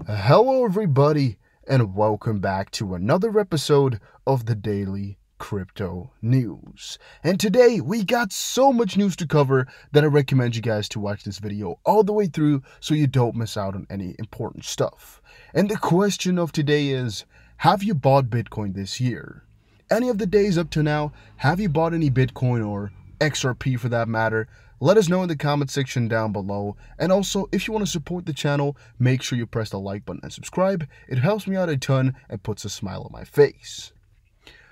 Hello, everybody, and welcome back to another episode of the Daily Crypto News. And today we got so much news to cover that I recommend you guys to watch this video all the way through so you don't miss out on any important stuff. And the question of today is, have you bought Bitcoin this year? Any of the days up to now, have you bought any Bitcoin or XRP for that matter? Let us know in the comment section down below. And also, if you want to support the channel, make sure you press the like button and subscribe. It helps me out a ton and puts a smile on my face.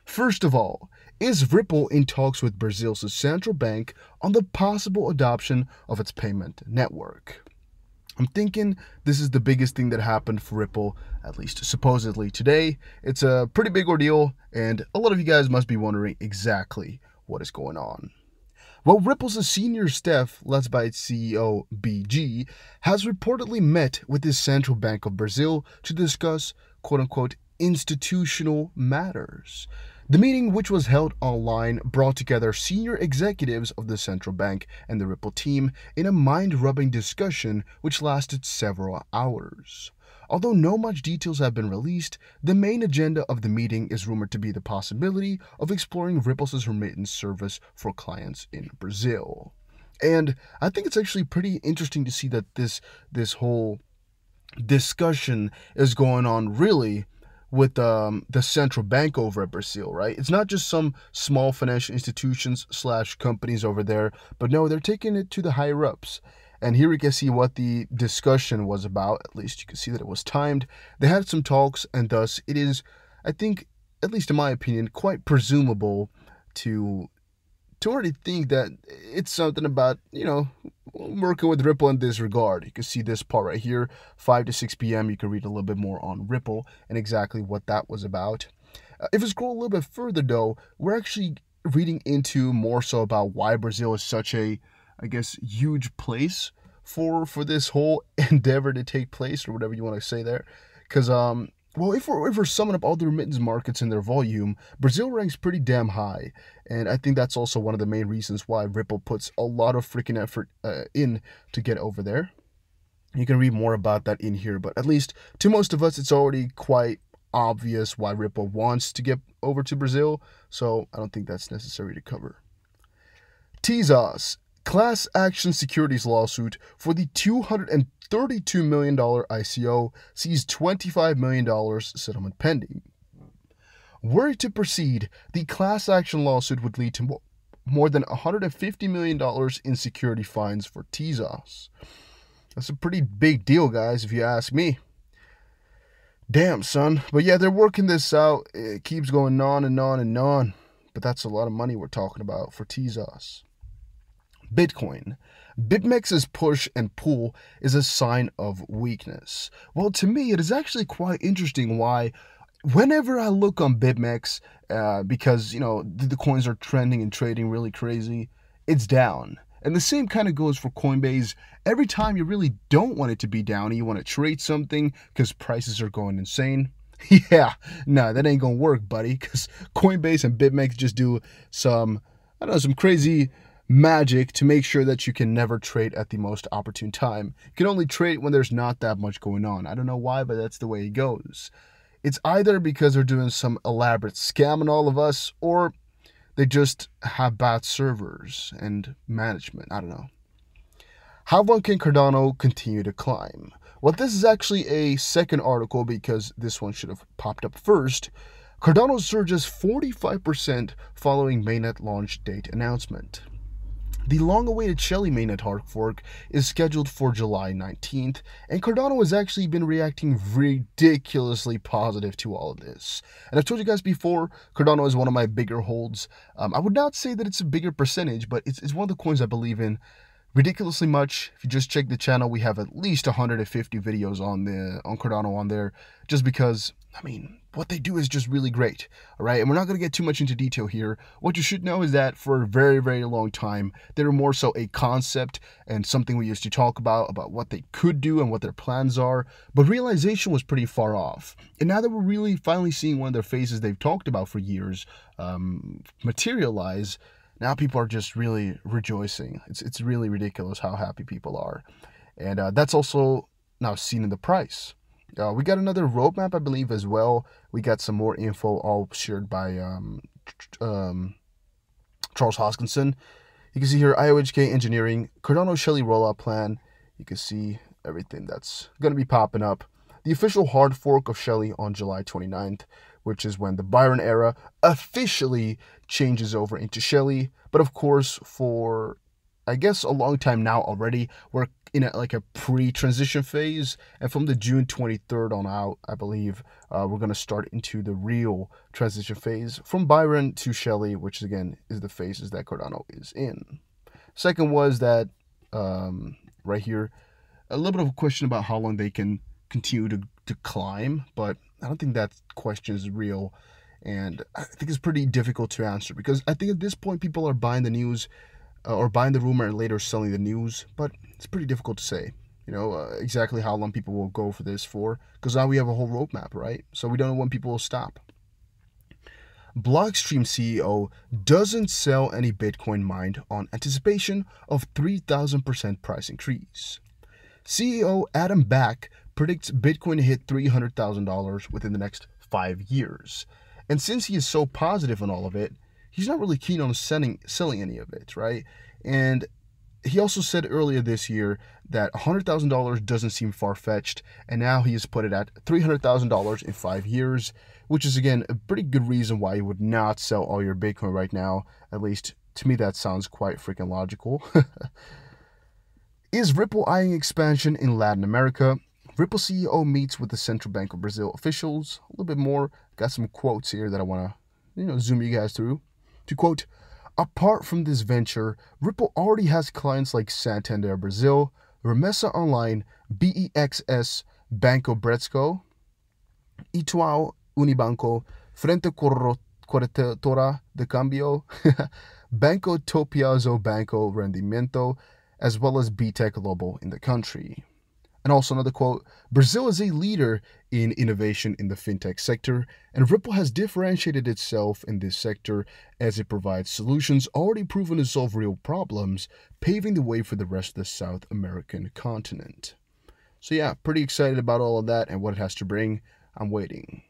First of all, is Ripple in talks with Brazil's central bank on the possible adoption of its payment network? I'm thinking this is the biggest thing that happened for Ripple, at least supposedly today. It's a pretty big ordeal, and a lot of you guys must be wondering exactly what is going on. Well, Ripple's senior staff, led by its CEO BG, has reportedly met with the Central Bank of Brazil to discuss quote-unquote institutional matters. The meeting, which was held online, brought together senior executives of the central bank and the Ripple team in a mind-rubbing discussion which lasted several hours. Although no much details have been released, the main agenda of the meeting is rumored to be the possibility of exploring Ripple's remittance service for clients in Brazil. And I think it's actually pretty interesting to see that this whole discussion is going on really with the central bank over at Brazil, right? It's not just some small financial institutions / companies over there, but no, they're taking it to the higher ups. And here we can see what the discussion was about. At least you can see that it was timed. They had some talks, and thus it is, I think, at least in my opinion, quite presumable to already think that it's something about, working with Ripple in this regard. You can see this part right here, 5 to 6 p.m. You can read a little bit more on Ripple and exactly what that was about. If we scroll a little bit further, though, we're actually reading into more so about why Brazil is such a, I guess, huge place for this whole endeavor to take place, or whatever you want to say there. Because, well, if we're summing up all the remittance markets and their volume, Brazil ranks pretty damn high. And I think that's also one of the main reasons why Ripple puts a lot of freaking effort in to get over there. You can read more about that in here, but at least to most of us, it's already quite obvious why Ripple wants to get over to Brazil. So I don't think that's necessary to cover. Tezos. Class action securities lawsuit for the $232 million ICO sees $25 million settlement pending. Were it to proceed, the class action lawsuit would lead to more than $150 million in security fines for Tezos. That's a pretty big deal, guys, if you ask me. Damn, son. But yeah, they're working this out. It keeps going on and on and on. But that's a lot of money we're talking about for Tezos. Bitcoin. BitMEX's push and pull is a sign of weakness. Well, to me, it is actually quite interesting why whenever I look on BitMEX, because, the coins are trending and trading really crazy, it's down. And the same kind of goes for Coinbase. Every time you really don't want it to be down and you want to trade something because prices are going insane, yeah, no, that ain't gonna work, buddy, because Coinbase and BitMEX just do some crazy magic to make sure that you can never trade at the most opportune time. You can only trade when there's not that much going on. I don't know why, but that's the way it goes. It's either because they're doing some elaborate scam on all of us, or they just have bad servers and management. I don't know. How long can Carano continue to climb? Well, this is actually a second article because this one should have popped up first. Cardano surges 45% following mainnet launch date announcement. The long-awaited Shelly mainnet hard fork is scheduled for July 19th, and Cardano has actually been reacting ridiculously positive to all of this. And I've told you guys before, Cardano is one of my bigger holds. I would not say that it's a bigger percentage, but it's one of the coins I believe in ridiculously much. If you just check the channel, we have at least 150 videos on Carano on there, just because, what they do is just really great, all right? And we're not going to get too much into detail here. What you should know is that for a very, very long time, they were more so a concept and something we used to talk about what they could do and what their plans are, but realization was pretty far off. And now that we're really finally seeing one of their faces they've talked about for years materialize, now people are just really rejoicing. It's really ridiculous how happy people are. And that's also now seen in the price. We got another roadmap, I believe, as well. We got some more info, all shared by Charles Hoskinson. You can see here IOHK Engineering, Carano Shelley rollout plan. You can see everything that's going to be popping up. The official hard fork of Shelley on July 29th, which is when the Byron era officially changes over into Shelley. But of course, for I guess a long time now already, we're in a pre-transition phase, and from the June 23rd on out, I believe, we're going to start into the real transition phase from Byron to Shelley, which again is the phases that Cardano is in. Second was that right here, a little bit of a question about how long they can continue to climb, but I don't think that question is real, and I think it's pretty difficult to answer, because I think at this point people are buying the news or buying the rumor and later selling the news, but it's pretty difficult to say, exactly how long people will go for this for, because now we have a whole roadmap, right? So we don't know when people will stop. Blockstream CEO doesn't sell any Bitcoin mined on anticipation of 3,000% price increase. CEO Adam Back predicts Bitcoin to hit $300,000 within the next 5 years. And since he is so positive on all of it, he's not really keen on selling any of it, right? And he also said earlier this year that $100,000 doesn't seem far-fetched, and now he has put it at $300,000 in 5 years, which is, again, a pretty good reason why you would not sell all your Bitcoin right now. At least, to me, that sounds quite freaking logical. Is Ripple eyeing expansion in Latin America? Ripple CEO meets with the Central Bank of Brazil officials. A little bit more. Got some quotes here that I want to, zoom you guys through. To quote, apart from this venture, Ripple already has clients like Santander Brazil, Remessa Online, BEXS, Banco Bradesco, Ituao Unibanco, Frente Corretora de Cambio, Banco Topiazo Banco Rendimento, as well as BTEC Global in the country. And also another quote, Brazil is a leader in innovation in the fintech sector, and Ripple has differentiated itself in this sector as it provides solutions already proven to solve real problems, paving the way for the rest of the South American continent. So yeah, pretty excited about all of that and what it has to bring. I'm waiting.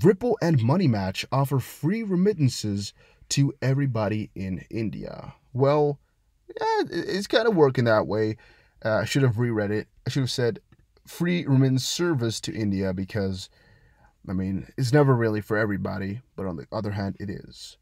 Ripple and Moneymatch offer free remittances to everybody in India. Well, yeah, it's kind of working that way. I should have reread it. I should have said free remittance service to India, because, it's never really for everybody, but on the other hand, it is.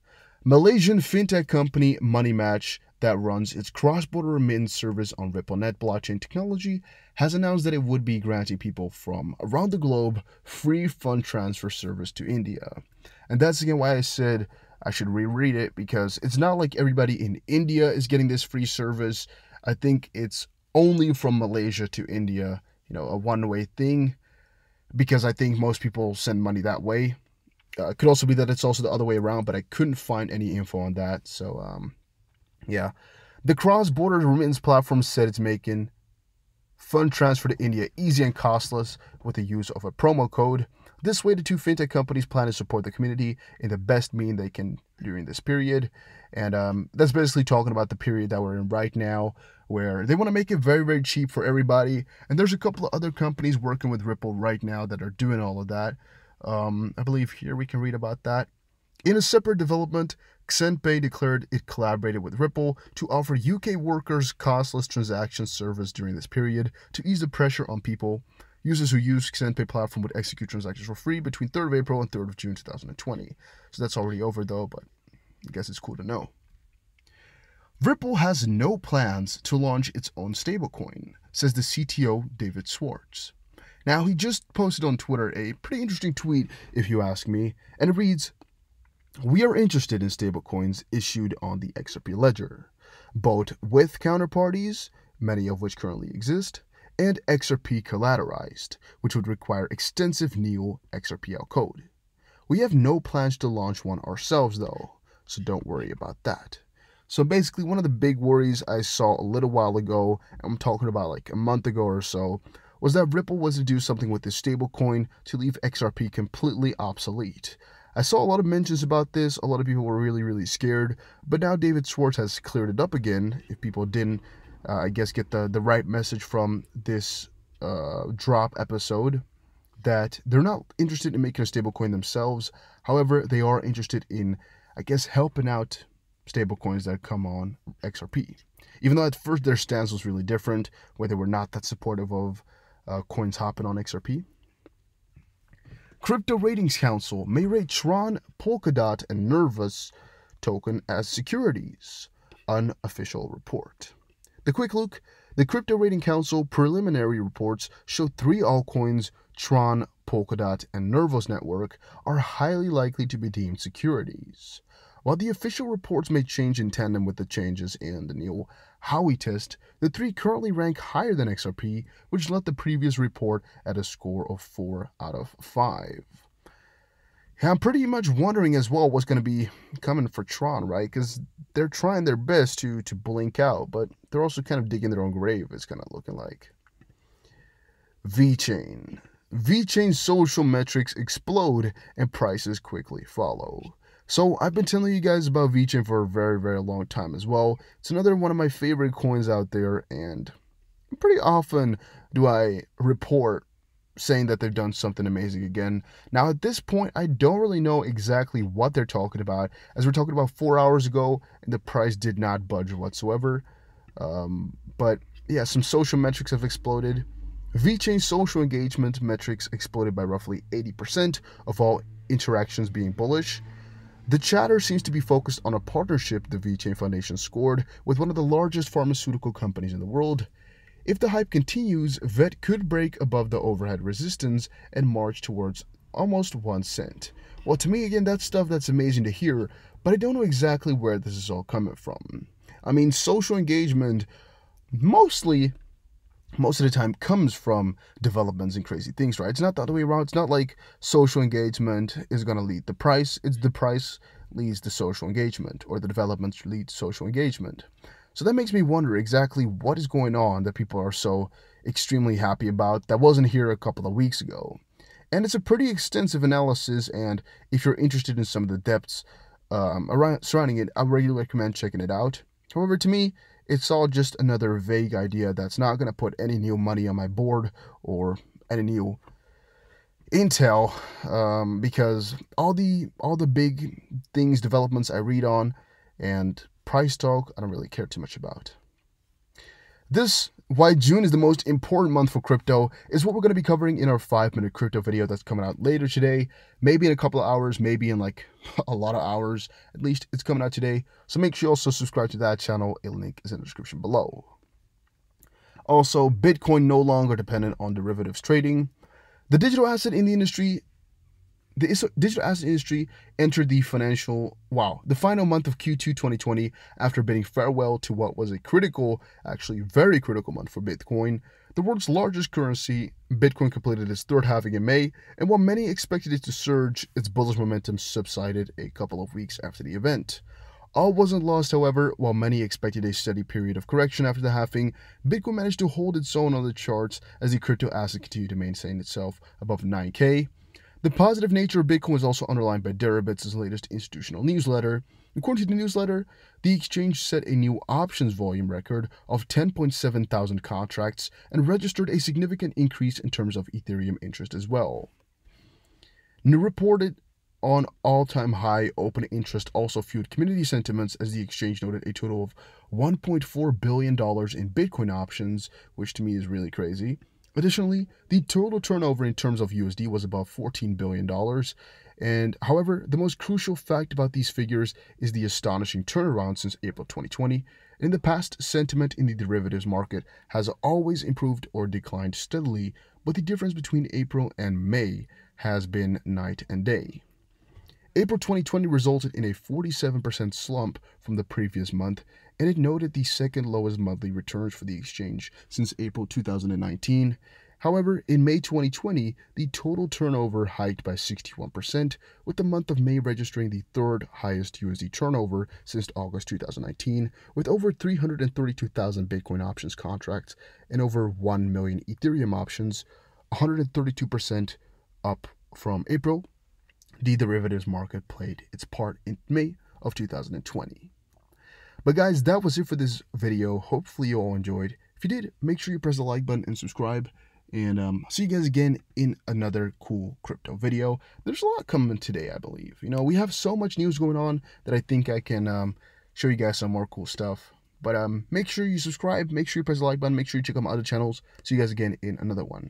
Malaysian fintech company Moneymatch, that runs its cross-border remittance service on RippleNet blockchain technology, has announced that it would be granting people from around the globe free fund transfer service to India. And that's again why I said I should reread it, because it's not like everybody in India is getting this free service. I think it's only from Malaysia to India, a one-way thing, because I think most people send money that way. It could also be that it's also the other way around, but I couldn't find any info on that. So, yeah. The cross-border remittance platform said it's making fund transfer to India easy and costless with the use of a promo code. This way, the two fintech companies plan to support the community in the best mean they can during this period. And that's basically talking about the period that we're in right now, where they want to make it very, very cheap for everybody. And there's a couple of other companies working with Ripple right now that are doing all of that. I believe here we can read about that. In a separate development, XenPay declared it collaborated with Ripple to offer UK workers costless transaction service during this period to ease the pressure on people. Users who use XenPay platform would execute transactions for free between 3rd of April and 3rd of June 2020. So that's already over though, but I guess it's cool to know. Ripple has no plans to launch its own stablecoin, says the CTO David Schwartz. Now, he just posted on Twitter a pretty interesting tweet, if you ask me, and it reads, "We are interested in stablecoins issued on the XRP ledger, both with counterparties, many of which currently exist, and XRP collateralized, which would require extensive new XRPL code. We have no plans to launch one ourselves though, so don't worry about that." So basically, one of the big worries I saw a little while ago, I'm talking about like a month ago or so, was that Ripple was to do something with this stablecoin to leave XRP completely obsolete. I saw a lot of mentions about this. A lot of people were really, really scared, but now David Schwartz has cleared it up again. If people didn't, I guess, get the right message from this drop episode that they're not interested in making a stablecoin themselves. However, they are interested in, I guess, helping out stablecoins that come on XRP. Even though at first their stance was really different, where they were not that supportive of coins hopping on XRP. Crypto Ratings Council may rate Tron, Polkadot, and Nervous token as securities. Unofficial report. The quick look. The Crypto Rating Council preliminary reports show 3 altcoins, Tron, Polkadot, and Nervous Network, are highly likely to be deemed securities. While the official reports may change in tandem with the changes in the new Howey test, the 3 currently rank higher than XRP, which led the previous report at a score of 4 out of 5. I'm pretty much wondering as well what's going to be coming for Tron, right? Because they're trying their best to blink out, but they're also kind of digging their own grave, it's kind of looking like. VeChain. VeChain social metrics explode and prices quickly follow. So I've been telling you guys about VeChain for a very, very long time as well. It's another one of my favorite coins out there, and pretty often do I report saying that they've done something amazing again. Now at this point, I don't really know exactly what they're talking about, as we're talking about 4 hours ago and the price did not budge whatsoever. But yeah, some social metrics have exploded. VeChain social engagement metrics exploded by roughly 80% of all interactions being bullish. The chatter seems to be focused on a partnership the VeChain Foundation scored with one of the largest pharmaceutical companies in the world. If the hype continues, VET could break above the overhead resistance and march towards almost 1 cent. Well, to me, again, that's stuff that's amazing to hear, but I don't know exactly where this is all coming from. I mean, social engagement most of the time comes from developments and crazy things, right? It's not the other way around. It's not like social engagement is going to lead the price. It's the price leads the social engagement, or the developments lead social engagement. So that makes me wonder exactly what is going on that people are so extremely happy about that wasn't here a couple of weeks ago. And it's a pretty extensive analysis, and if you're interested in some of the depths surrounding it, I really recommend checking it out. However, to me, it's all just another vague idea that's not going to put any new money on my board or any new intel, because all the big things, developments I read on, and price talk, I don't really care too much about. Why June is the most important month for crypto is what we're going to be covering in our 5-minute crypto video that's coming out later today, maybe in a couple of hours, maybe in like a lot of hours. At least it's coming out today. So make sure you also subscribe to that channel. A link is in the description below. Also, Bitcoin no longer dependent on derivatives trading. The digital asset industry entered the final month of Q2 2020 after bidding farewell to what was a very critical month for Bitcoin. The world's largest currency, Bitcoin completed its 3rd halving in May, and while many expected it to surge, its bullish momentum subsided a couple of weeks after the event. All wasn't lost, however. While many expected a steady period of correction after the halving, Bitcoin managed to hold its own on the charts as the crypto asset continued to maintain itself above 9K. The positive nature of Bitcoin was also underlined by Deribits' latest institutional newsletter. According to the newsletter, the exchange set a new options volume record of 10.7 thousand contracts and registered a significant increase in terms of Ethereum interest as well. Reported on all-time high open interest also fueled community sentiments, as the exchange noted a total of $1.4 billion in Bitcoin options, which to me is really crazy. Additionally, the total turnover in terms of USD was above $14 billion. And however, the most crucial fact about these figures is the astonishing turnaround since April 2020. In the past, sentiment in the derivatives market has always improved or declined steadily, but the difference between April and May has been night and day. April 2020 resulted in a 47% slump from the previous month, and it noted the second lowest monthly returns for the exchange since April 2019. However, in May 2020, the total turnover hiked by 61%, with the month of May registering the 3rd highest USD turnover since August 2019, with over 332,000 Bitcoin options contracts and over 1 million Ethereum options, 132% up from April. The derivatives market played its part in May of 2020. But guys, that was it for this video. Hopefully you all enjoyed. If you did, make sure you press the like button and subscribe. And see you guys again in another cool crypto video. There's a lot coming today, I believe. You know, we have so much news going on that I think I can show you guys some more cool stuff. But make sure you subscribe, make sure you press the like button, make sure you check out my other channels. See you guys again in another one.